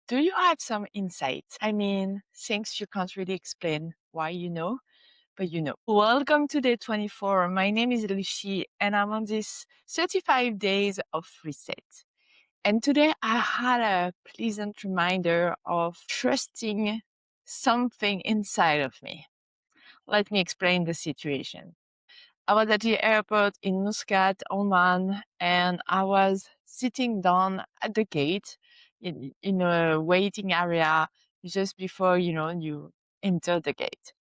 Do you have some insights? I mean, things you can't really explain why but you know. Welcome to day 24. My name is Lucy, and I'm on this 35 days of reset. And today I had a pleasant reminder of trusting something inside of me. Let me explain the situation. I was at the airport in Muscat, Oman, and I was sitting down at the gate in a waiting area just before, you enter the gate.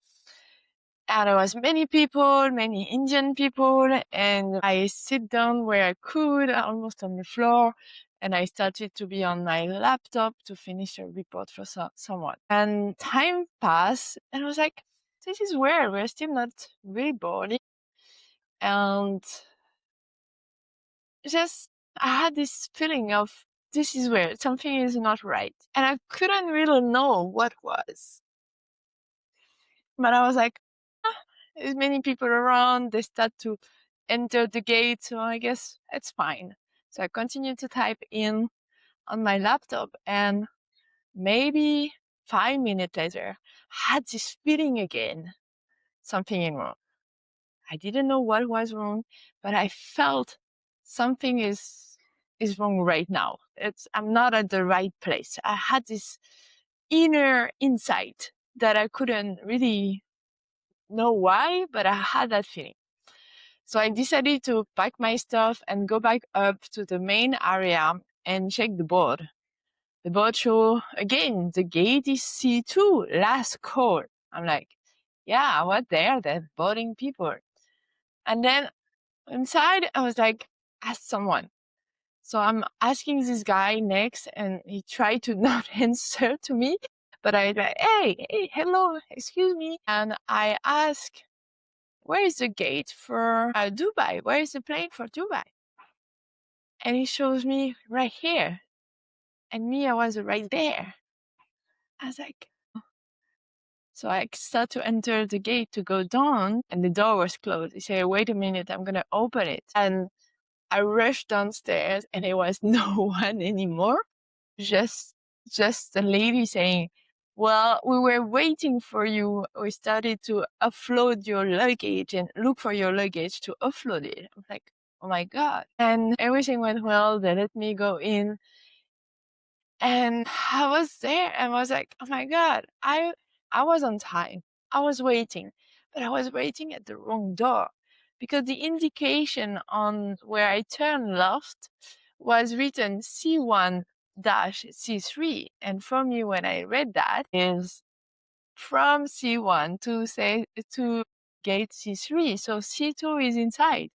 And there was many people, many Indian people, and I sit down where I could, almost on the floor, and I started to be on my laptop to finish a report for someone. And time passed, and I was like, this is weird. We're still not really bored. And just I had this feeling of this is weird, something is not right. And I couldn't really know what was. But I was like, there's many people around, they start to enter the gate, so I guess it's fine. So I continued to type in on my laptop, and maybe 5 minutes later, I had this feeling again, something is wrong. I didn't know what was wrong, but I felt something is wrong right now. I'm not at the right place. I had this inner insight that I couldn't really know why, but I had that feeling. So I decided to pack my stuff and go back up to the main area and check the board. The board show again, the gate is C2, last call. I'm like, yeah, I was there, they're boarding people. And then inside, I was like, ask someone. So I'm asking this guy next, and he tried to not answer to me, but I like, hey, hello, excuse me. And I ask, where is the gate for Dubai? Where is the plane for Dubai? And he shows me right here. And me, I was right there. I was like, so I start to enter the gate to go down, and the door was closed. He said, wait a minute, I'm going to open it. And I rushed downstairs, and there was no one anymore. Just a lady saying, well, we were waiting for you. We started to offload your luggage and look for your luggage to offload it. I'm like, oh my God. And everything went well. They let me go in. And I was there and was like, oh my God, I was on time. I was waiting, but I was waiting at the wrong door because the indication on where I turned left was written C1-C3. And for me, when I read that, is from C1 to gate C3. So C2 is inside.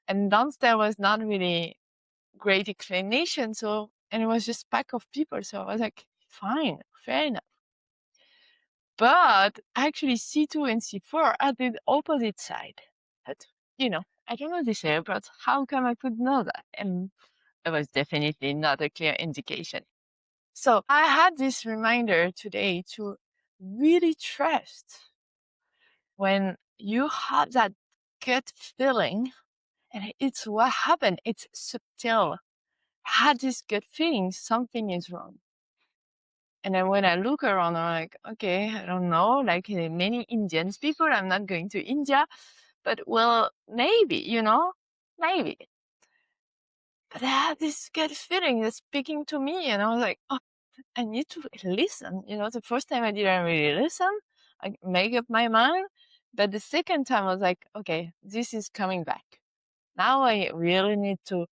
And downstairs was not really great explanation. And it was just pack of people. So I was like, fine, fair enough. But actually C2 and C4 are the opposite side. But, I don't know this airport. How come I could know that? And it was definitely not a clear indication. So I had this reminder today to really trust when you have that gut feeling, and it's what happened. It's subtle. I had this gut feeling something is wrong. And then when I look around, I'm like, okay, I don't know, like many Indians people, I'm not going to India, but well, maybe, maybe. But I had this gut feeling that's speaking to me, and I was like, oh, I need to listen. The first time I didn't really listen, I make up my mind. But the second time I was like, okay, this is coming back. Now I really need to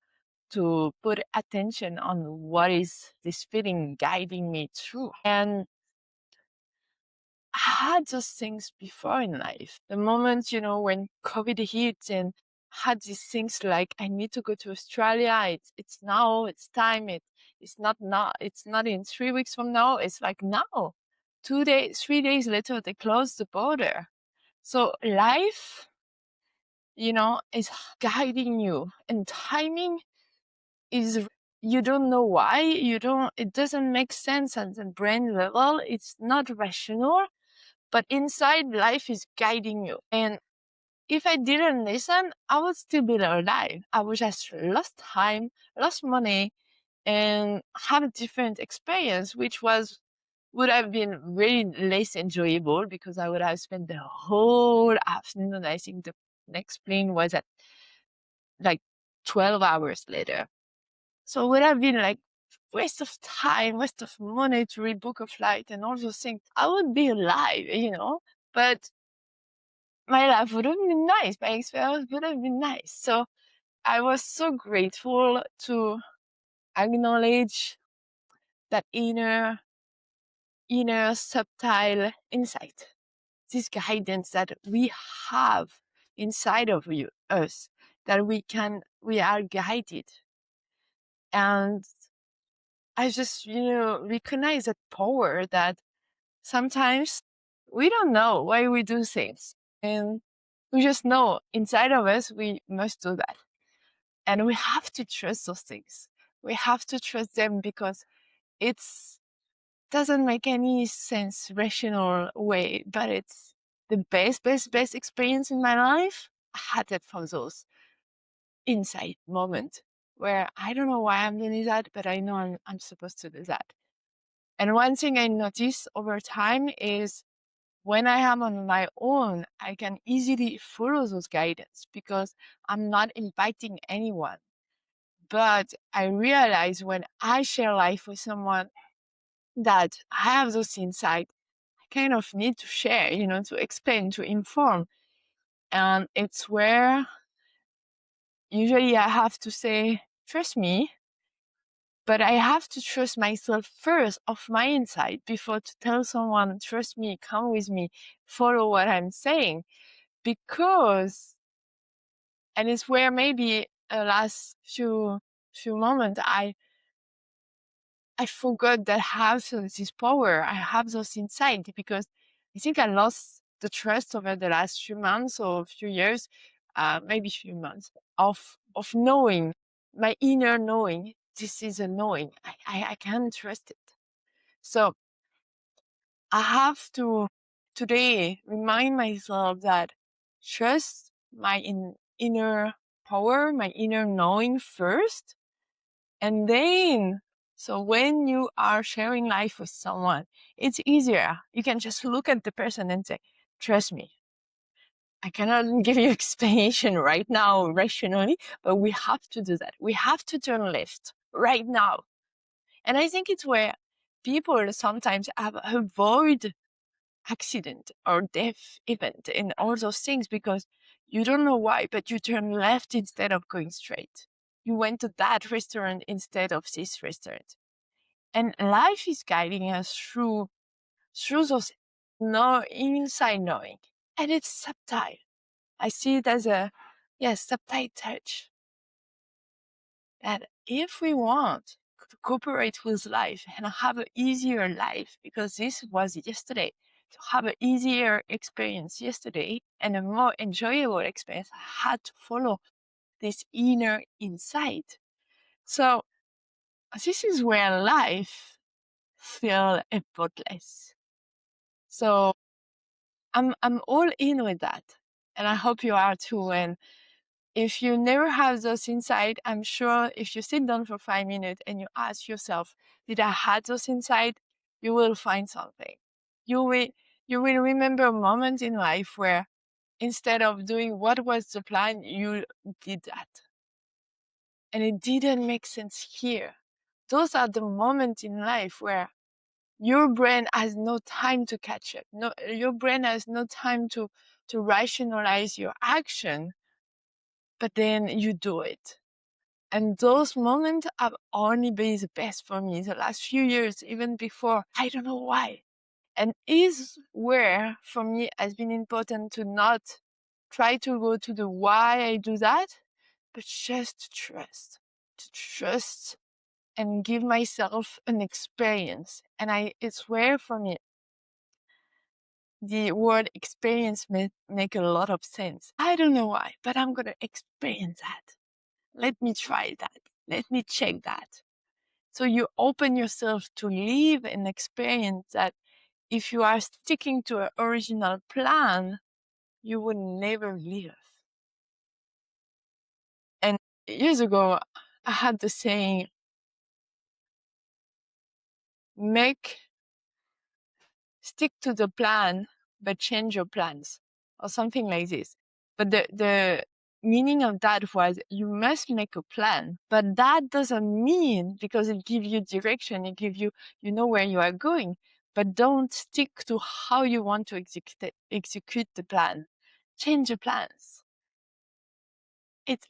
put attention on what is this feeling guiding me through. And I had those things before in life. The moment, when COVID hit and had these things like, I need to go to Australia. It's now, it's time. It's not now. It's not in 3 weeks from now. It's like now. 2 days, 3 days later, they closed the border. So life, is guiding you, and timing is, you don't know why, it doesn't make sense at the brain level. It's not rational. But inside, life is guiding you. And if I didn't listen, I would still be alive. I would just lost time, lost money, and have a different experience, which would have been really less enjoyable because I would have spent the whole afternoon. I think the next plane was at like 12 hours later. So it would have been like waste of time, waste of money to rebook a flight and all those things. I would be alive, but my life would have been nice. My experience would have been nice. So I was so grateful to acknowledge that inner subtle insight, this guidance that we have inside of us, that we are guided. And I just, recognize that power that sometimes we don't know why we do things. And we just know inside of us, we must do that. And we have to trust those things. We have to trust them because it's doesn't make any sense rational way, but it's the best experience in my life. I had it from those insight moments where I don't know why I'm doing that, but I know I'm supposed to do that. And one thing I noticed over time is when I am on my own, I can easily follow those guidance because I'm not impacting anyone. But I realize when I share life with someone that I have those insights, I kind of need to share, to explain, to inform. And it's where usually I have to say, trust me, but I have to trust myself first of my insight before to tell someone, trust me, come with me, follow what I'm saying. Because, and it's where maybe last few moments I forgot that I have this power. I have those insights because I think I lost the trust over the last few months or few years, maybe few months of knowing my inner knowing. This is a knowing. I can't trust it. So I have to today remind myself that trust my inner power, my inner knowing first. And then, so when you are sharing life with someone, it's easier. You can just look at the person and say, trust me. I cannot give you explanation right now rationally, but we have to do that. We have to turn left right now. And I think it's where people sometimes avoid accident or death event and all those things because you don't know why, but you turn left instead of going straight. You went to that restaurant instead of this restaurant. And life is guiding us through those inside knowing. And it's subtle. I see it as a subtle touch. That if we want to cooperate with life and have an easier life, because this was yesterday, to have an easier experience yesterday and a more enjoyable experience, I had to follow this inner insight. So this is where life feels effortless. So I'm all in with that. And I hope you are too. And if you never have those insights, I'm sure if you sit down for 5 minutes and you ask yourself, did I have those insights? You will find something. You will remember a moment in life where instead of doing what was the plan, you did that. And it didn't make sense here. Those are the moments in life where your brain has no time to catch up. No, your brain has no time to rationalize your action, but then you do it. And those moments have only been the best for me the last few years, even before. I don't know why. And is where, for me, has been important to not try to go to the why I do that, but just to trust and give myself an experience. And it's where for me, the word experience make a lot of sense. I don't know why, but I'm going to experience that. Let me try that. Let me check that. So you open yourself to live an experience that if you are sticking to an original plan, you would never live. And years ago, I had the saying, stick to the plan, but change your plans, or something like this. But the meaning of that was you must make a plan, but that doesn't mean, because it gives you direction, it gives you, you know where you are going, but don't stick to how you want to execute the plan. Change the plans.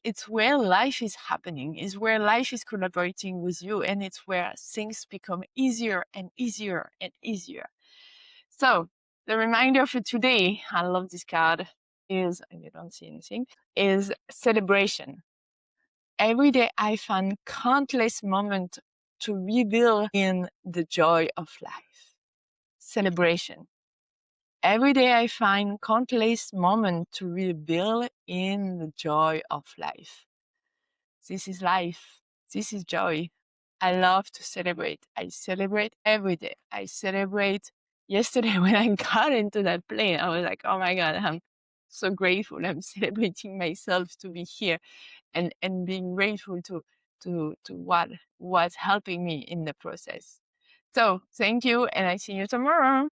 It's where life is happening, is where life is collaborating with you, and it's where things become easier and easier and easier. So the reminder for today, I love this card, is, and you don't see anything, is celebration. Every day I find countless moments to reveal in the joy of life. Celebration. Every day I find countless moments to reveal in the joy of life. This is life. This is joy. I love to celebrate. I celebrate every day. I celebrate. Yesterday when I got into that plane, I was like, oh my God, I'm so grateful. I'm celebrating myself to be here, and being grateful to what's helping me in the process. So thank you, and I see you tomorrow.